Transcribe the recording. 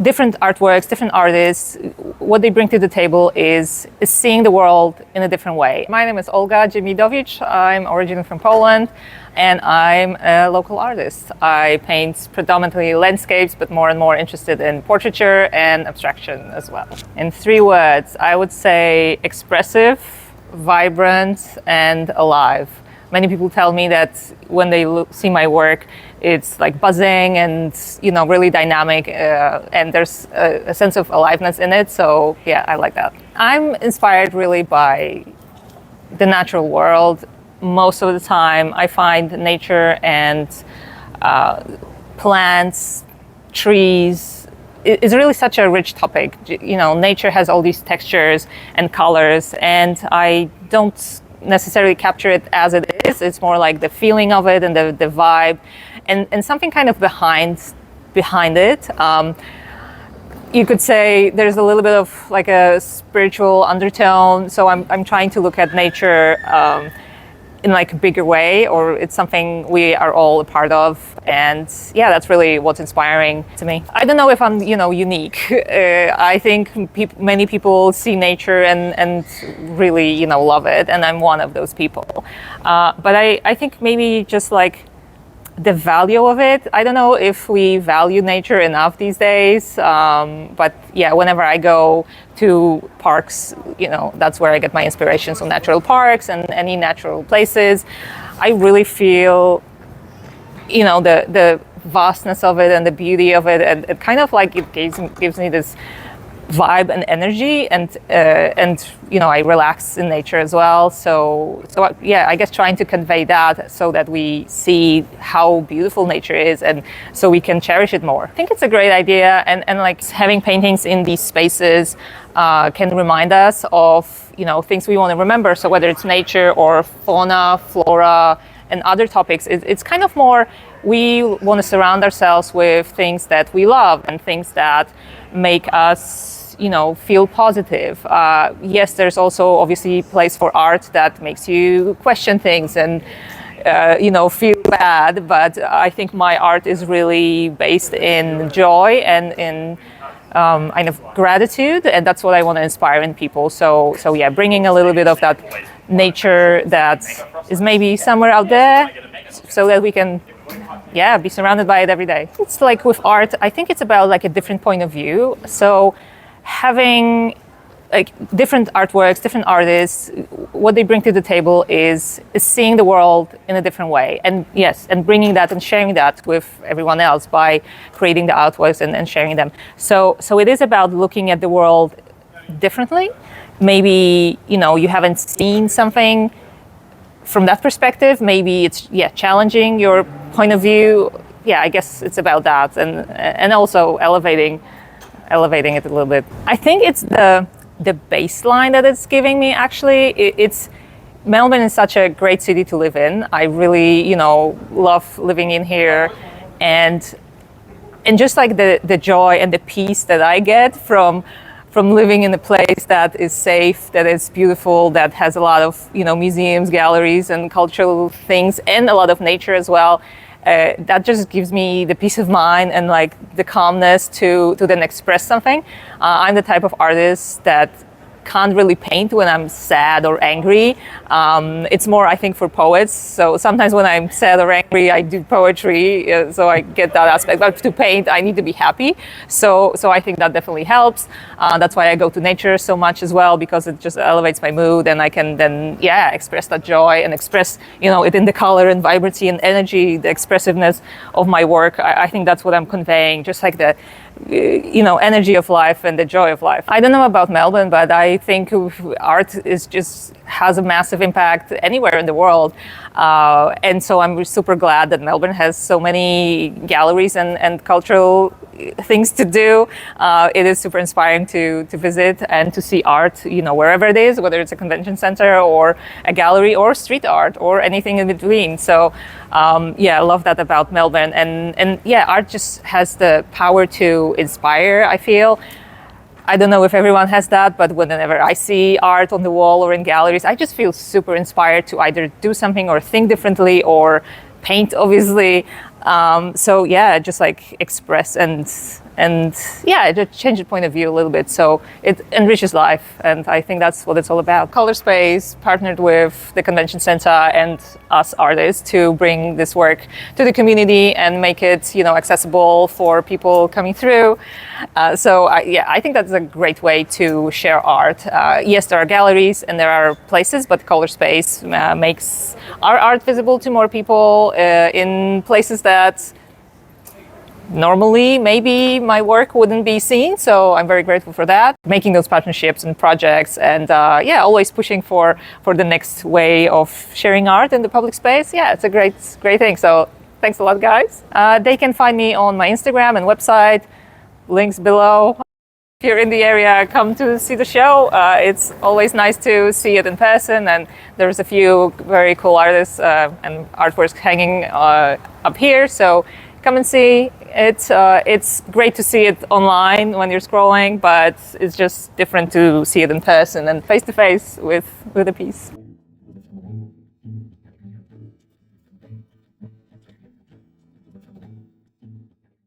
different artworks, different artists, what they bring to the table is seeing the world in a different way. My name is Olga Dziemidowicz. I'm originally from Poland and I'm a local artist. I paint predominantly landscapes, but more and more interested in portraiture and abstraction as well. In 3 words, I would say expressive, vibrant, and alive. Many people tell me that when they see my work, it's like buzzing and really dynamic, and there's a sense of aliveness in it. So yeah, I like that. I'm inspired really by the natural world. Most of the time, I find nature and plants, trees. It's really such a rich topic. Nature has all these textures and colors, and I don't necessarily capture it as it is. It's more like the feeling of it and the vibe and something kind of behind it. You could say there's a little bit of like a spiritual undertone. So I'm trying to look at nature in like a bigger way, or it's something we are all a part of. And yeah, that's really what's inspiring to me. I don't know if I'm, unique. I think many people see nature and really, love it. And I'm one of those people. But I think maybe just like the value of it. I don't know if we value nature enough these days. But yeah, whenever I go to parks, that's where I get my inspiration. So natural parks and any natural places, I really feel, the vastness of it and the beauty of it, and it kind of like it gives me this vibe and energy, and I relax in nature as well. So yeah, I guess trying to convey that so that we see how beautiful nature is, and so we can cherish it more. I think it's a great idea, and like having paintings in these spaces can remind us of things we want to remember. So whether it's nature or fauna, flora, and other topics, it's kind of more we want to surround ourselves with things that we love and things that make us feel positive. Yes, there's also obviously place for art that makes you question things and feel bad, but I think my art is really based in joy and in kind of gratitude, and that's what I want to inspire in people. So yeah, bringing a little bit of that nature that is maybe somewhere out there, so that we can be surrounded by it every day. It's like with art, I think it's about like a different point of view. So having like different artworks, different artists, what they bring to the table is seeing the world in a different way. And yes, and bringing that and sharing that with everyone else by creating the artworks and sharing them. So it is about looking at the world differently. Maybe, you haven't seen something from that perspective. Maybe it's challenging your point of view. Yeah, I guess it's about that, and also elevating it a little bit. I think it's the baseline that it's giving me. Actually, it's Melbourne is such a great city to live in. I really love living in here, and just like the joy and the peace that I get from living in a place that is safe, that is beautiful, that has a lot of museums, galleries, and cultural things, and a lot of nature as well. That just gives me the peace of mind and like the calmness to then express something. I'm the type of artist that can't really paint when I'm sad or angry. It's more, I think, for poets. So sometimes when I'm sad or angry, I do poetry, so I get that aspect. But to paint, I need to be happy. So I think that definitely helps. That's why I go to nature so much as well, because it just elevates my mood, and I can then, express that joy and express, it in the color and vibrancy and energy, the expressiveness of my work. I think that's what I'm conveying, just like the energy of life and the joy of life. I don't know about Melbourne, but I think art has a massive impact anywhere in the world. And so I'm super glad that Melbourne has so many galleries and cultural things to do. It is super inspiring to visit and to see art, wherever it is, whether it's a convention center or a gallery or street art or anything in between. So I love that about Melbourne. And art just has the power to inspire, I feel. I don't know if everyone has that, but whenever I see art on the wall or in galleries, I just feel super inspired to either do something or think differently or paint, obviously. So yeah, just like express and yeah, it just changed the point of view a little bit. So it enriches life, and I think that's what it's all about. ColourSpace partnered with the convention center and us artists to bring this work to the community and make it, accessible for people coming through. So I think that's a great way to share art. Yes, there are galleries and there are places, but ColourSpace makes our art visible to more people in places that normally maybe my work wouldn't be seen. So I'm very grateful for that. Making those partnerships and projects, and always pushing for the next way of sharing art in the public space. Yeah, it's a great thing. So thanks a lot, guys. They can find me on my Instagram and website, links below. If you're in the area, come to see the show. It's always nice to see it in person, and there's a few very cool artists and artworks hanging up here. So come and see. It's great to see it online when you're scrolling, but it's just different to see it in person and face to face with a piece.